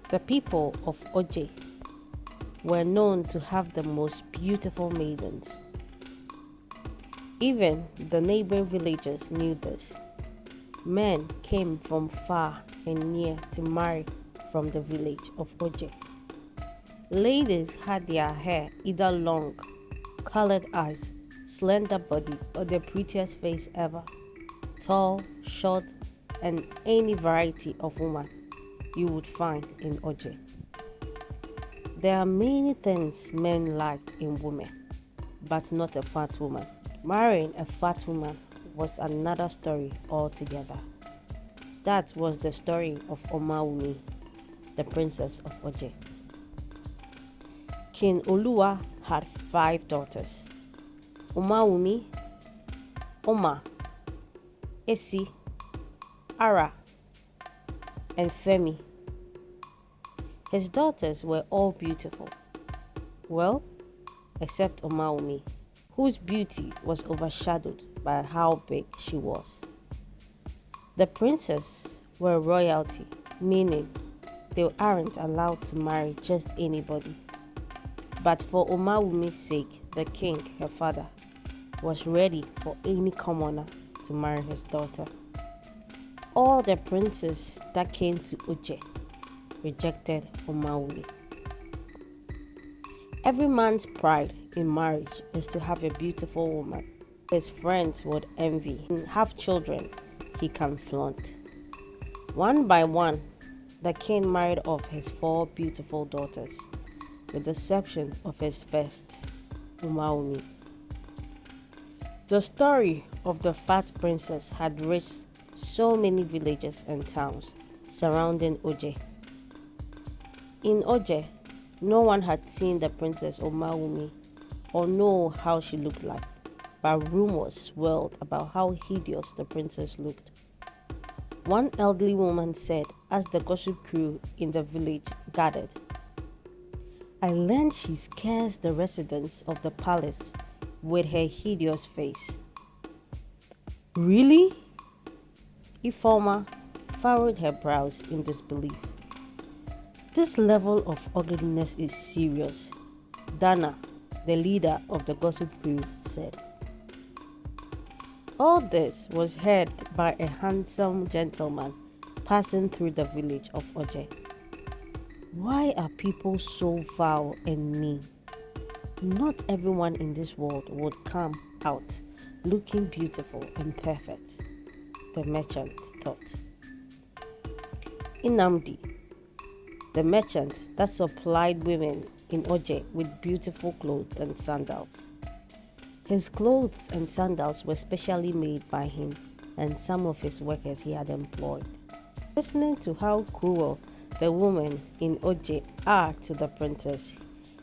The people of Oje were known to have the most beautiful maidens. Even the neighboring villagers knew this. Men came from far and near to marry from the village of Oje. Ladies had their hair either long, colored eyes, slender body, or the prettiest face ever. Tall, short, and any variety of woman you would find in Oje. There are many things men liked in women, but not a fat woman. Marrying a fat woman was another story altogether. That was the story of Omawomi, the princess of Oje. King Oluwa had 5 daughters: Omawomi, Oma, Esi, Ara, and Femi. His daughters were all beautiful. Well, except Omawomi, whose beauty was overshadowed by how big she was. The princes were royalty, meaning they aren't allowed to marry just anybody. But for Omawomi's sake, the king, her father, was ready for any commoner to marry his daughter. All the princes that came to Oje rejected Omawomi. Every man's pride in marriage is to have a beautiful woman his friends would envy and have children he can flaunt. One by one, the king married off his 4 beautiful daughters, with the exception of his first, Omawomi. The story of the fat princess had reached so many villages and towns surrounding Oje. In Oje, no one had seen the princess Omawomi or know how she looked like, but rumors swirled about how hideous the princess looked. One elderly woman said as the gossip crew in the village gathered, "I learned she scares the residents of the palace with her hideous face." "Really?" Ifeoma furrowed her brows in disbelief. "This level of ugliness is serious," Dana, the leader of the gossip crew, said. All this was heard by a handsome gentleman passing through the village of Oje. Why are people so foul and mean? Not everyone in this world would come out looking beautiful and perfect, the merchant thought. Inamdi, the merchant that supplied women in Oje with beautiful clothes and sandals. His clothes and sandals were specially made by him and some of his workers he had employed. Listening to how cruel the women in Oje are to the princess,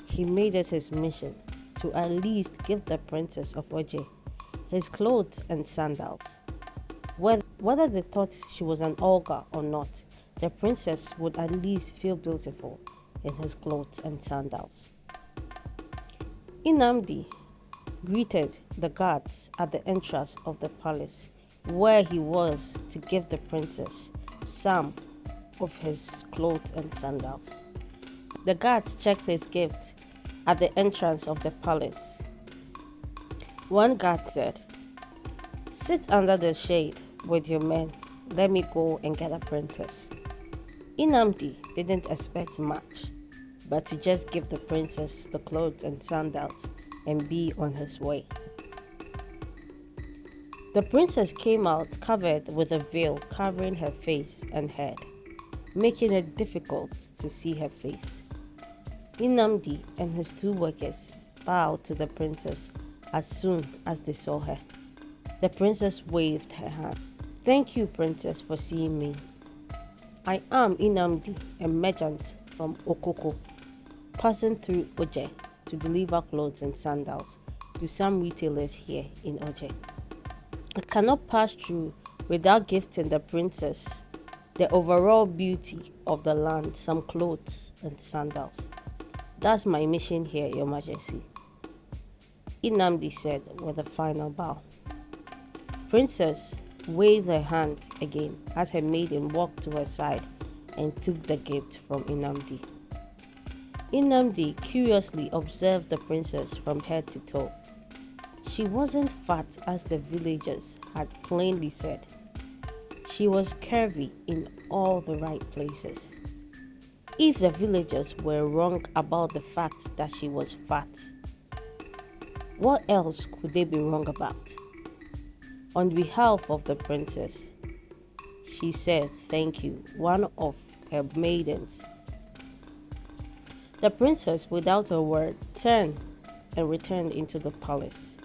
he made it his mission to at least give the princess of Oje his clothes and sandals. Whether they thought she was an ogre or not, the princess would at least feel beautiful in his clothes and sandals. Inamdi greeted the guards at the entrance of the palace, where he was to give the princess some of his clothes and sandals. The guards checked his gifts at the entrance of the palace. One guard said, "Sit under the shade with your men. Let me go and get the princess." Inamdi didn't expect much, but to just give the princess the clothes and sandals and be on his way. The princess came out covered with a veil covering her face and head, making it difficult to see her face. Inamdi and his 2 workers bowed to the princess as soon as they saw her. The princess waved her hand. "Thank you, princess, for seeing me. I am Inamdi, a merchant from Okoko, passing through Oje to deliver clothes and sandals to some retailers here in Oje. I cannot pass through without gifting the princess the overall beauty of the land, some clothes and sandals. That's my mission here, Your Majesty," Inamdi said with a final bow. Princess waved her hand again as her maiden walked to her side and took the gift from Inamdi. Inamdi curiously observed the princess from head to toe. She wasn't fat as the villagers had plainly said. She was curvy in all the right places. If the villagers were wrong about the fact that she was fat, what else could they be wrong about? On behalf of the princess, she said thank you, one of her maidens. The princess, without a word, turned and returned into the palace.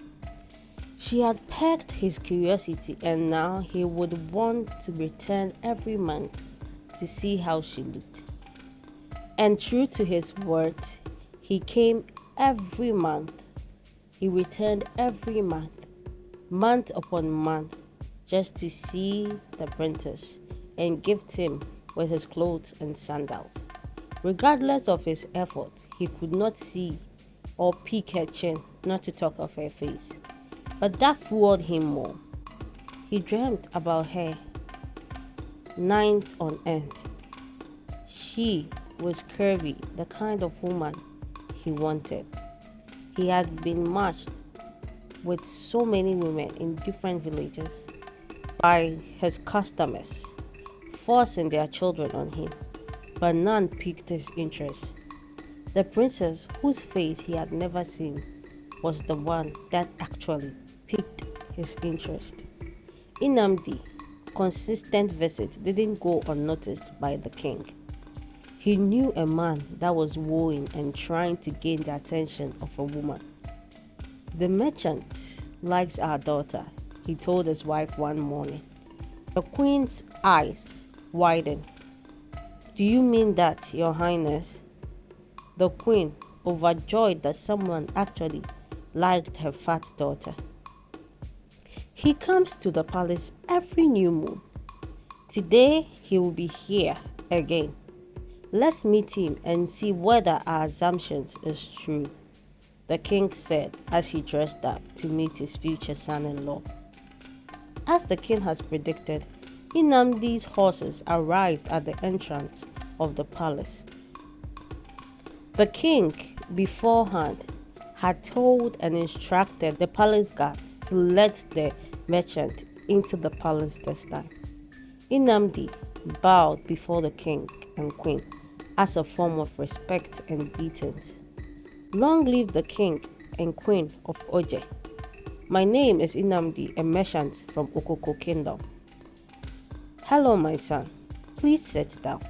She had pegged his curiosity, and now he would want to return every month to see how she looked. And true to his word, he came every month. He returned every month, month upon month, just to see the princess and gift him with his clothes and sandals. Regardless of his effort, he could not see or peek her chin, not to talk of her face. But that fueled him more. He dreamt about her night on end. She was curvy, the kind of woman he wanted. He had been matched with so many women in different villages by his customers, forcing their children on him, but none piqued his interest. The princess, whose face he had never seen, was the one that actually piqued his interest. Inamdi's consistent visit didn't go unnoticed by the king. He knew a man that was wooing and trying to gain the attention of a woman. The merchant likes our daughter, he told his wife one morning. The queen's eyes widened. Do you mean that, Your Highness? The queen, overjoyed that someone actually liked her fat daughter. He comes to the palace every new moon. Today he will be here again. Let's meet him and see whether our assumptions is true, the king said as he dressed up to meet his future son-in-law. As the king has predicted, Inamdi's horses arrived at the entrance of the palace. The king, beforehand, had told and instructed the palace guards to let the merchant into the palace this time. Inamdi bowed before the king and queen as a form of respect and greetings. Long live the king and queen of Oje. My name is Inamdi, a merchant from Okoko Kingdom. Hello, my son. Please sit down,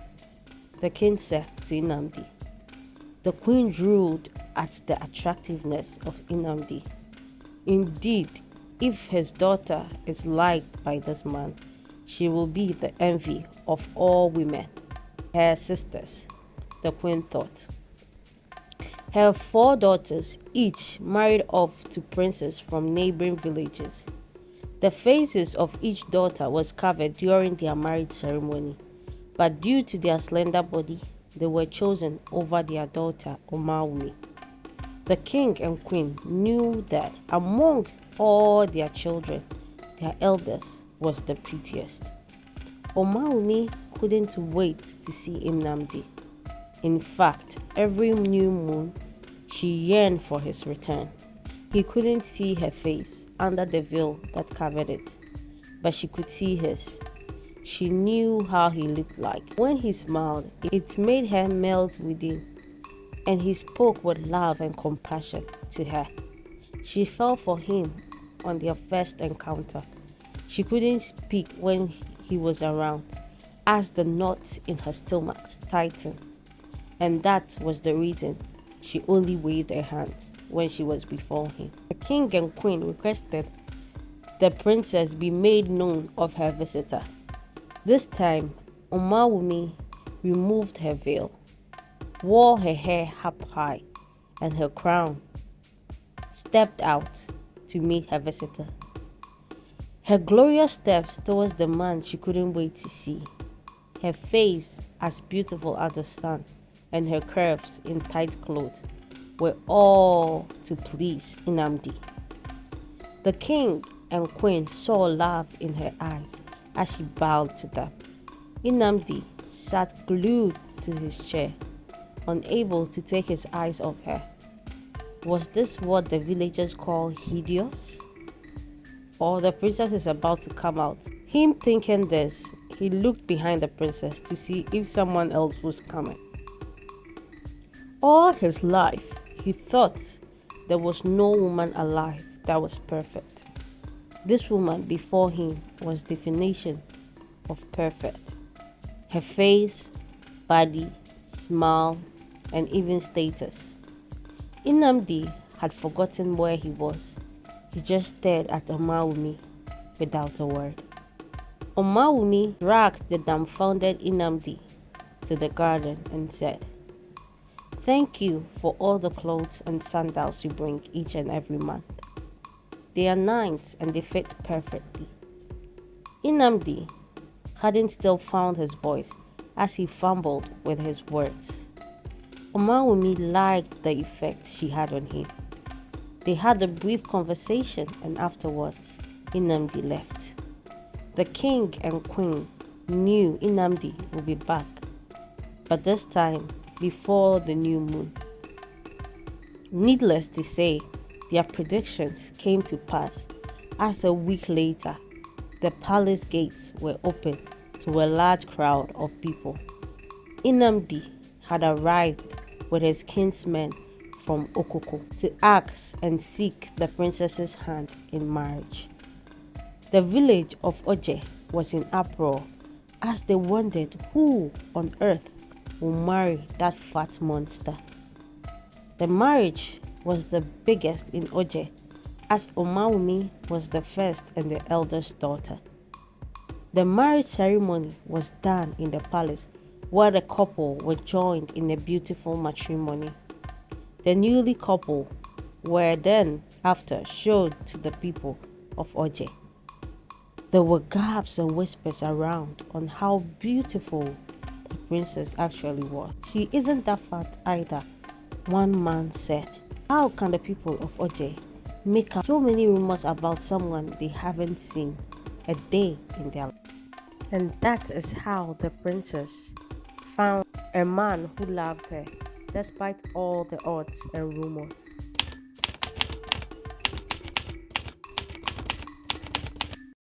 the king said to Inamdi. The queen drooled at the attractiveness of Inamdi. Indeed, if his daughter is liked by this man, she will be the envy of all women, her sisters, the queen thought. Her 4 daughters each married off to princes from neighboring villages. The faces of each daughter was covered during their marriage ceremony, but due to their slender body, they were chosen over their daughter Omawomi. The king and queen knew that amongst all their children, their eldest was the prettiest. Omawomi couldn't wait to see Inamdi. In fact, every new moon, she yearned for his return. He couldn't see her face under the veil that covered it, but she could see his. She knew how he looked like. When he smiled, it made her melt within, and he spoke with love and compassion to her. She fell for him on their first encounter. She couldn't speak when he was around, as the knots in her stomach tightened. And that was the reason she only waved her hands when she was before him. The king and queen requested the princess be made known of her visitor. This time, Omawomi removed her veil, wore her hair up high and her crown, stepped out to meet her visitor. Her glorious steps towards the man she couldn't wait to see, her face as beautiful as the sun, and her curves in tight clothes were all to please Inamdi. The king and queen saw love in her eyes as she bowed to them. Inamdi sat glued to his chair, unable to take his eyes off her. Was this what the villagers call hideous? Or the princess is about to come out? Him thinking this, he looked behind the princess to see if someone else was coming. All his life, he thought there was no woman alive that was perfect. This woman before him was definition of perfect. Her face, body, smile, and even status. Inamdi had forgotten where he was. He just stared at Omawomi without a word. Omawomi dragged the dumbfounded Inamdi to the garden and said, "Thank you for all the clothes and sandals you bring each and every month. They are nice and they fit perfectly." Inamdi hadn't still found his voice as he fumbled with his words. Omawomi liked the effect she had on him. They had a brief conversation and afterwards, Inamdi left. The king and queen knew Inamdi would be back, but this time before the new moon. Needless to say, their predictions came to pass as a week later, the palace gates were open to a large crowd of people. Inamdi had arrived with his kinsmen from Okoko to ask and seek the princess's hand in marriage. The village of Oje was in uproar as they wondered who on earth would marry that fat monster. The marriage was the biggest in Oje as Omawomi was the first and the eldest daughter. The marriage ceremony was done in the palace where the couple were joined in a beautiful matrimony. The newly couple were then after showed to the people of Oje. There were gasps and whispers around on how beautiful the princess actually was. "She isn't that fat either," one man said. "How can the people of Oje make up so many rumors about someone they haven't seen a day in their life?" And that is how the princess found a man who loved her despite all the odds and rumors.